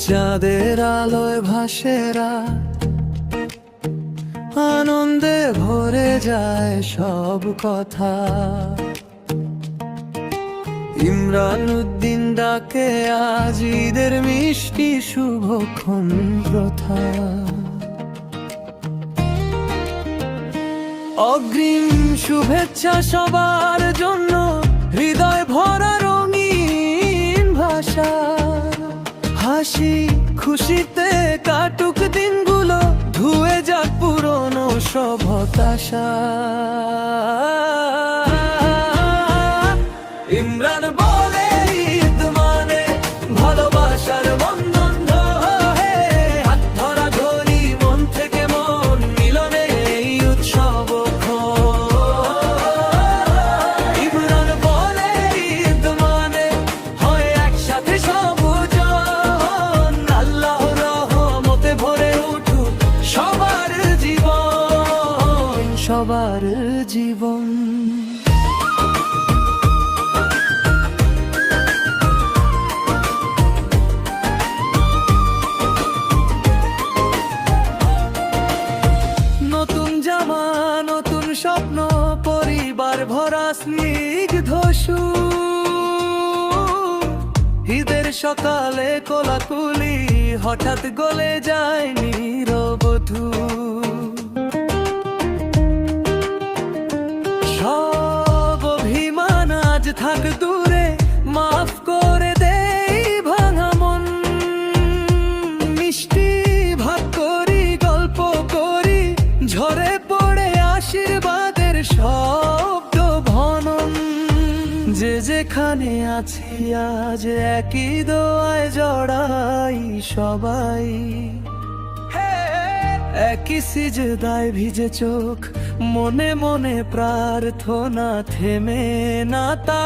চাঁদের আলোয় ভাসে রাত, আনন্দে ভরে যায় সব কথা। ইমরান উদ্দিন ডাকে আজ ঈদের মিষ্টি শুভক্ষণ প্রথা। অগ্রিম শুভেচ্ছা সবার জন্য, হৃদয় ভরা রঙিন ভাষা। হাসি খুশিতে কাটুক দিনগুলো, ধুয়ে যাক পুরনো সব হতাশা। ইমরান বলে ঈদ মানে ভালোবাসার বন্ধন, হে হাত ধরা ধরি মন থেকে মন মিলনে এই উৎসব। ইমরান বলে ঈদ মানে হয় একসাথে সবজন, আল্লাহর রহমতে ভরে উঠুক সবার জীবন, সবার জীবন। নতুন স্বপ্ন, পরিবার ভরা স্নিগ্ধ সুর। ঈদের সকালে কোলাকুলি হঠাৎ গলে যায় নীরবধূ। সব অভিমান আজ থাক দূরে, মাফ করে দেই ভাঙা মন। মিষ্টি ভাগ করি, গল্প করি, ঝরে পড়ে আশীর্বাদের শব্দ ভনন। যে যেখানে আছি আজ একই দোয়ায় জড়াই সবাই, একই সিজদায় ভিজে চোখ, মনে মনে প্রার্থনা থেমে না তা।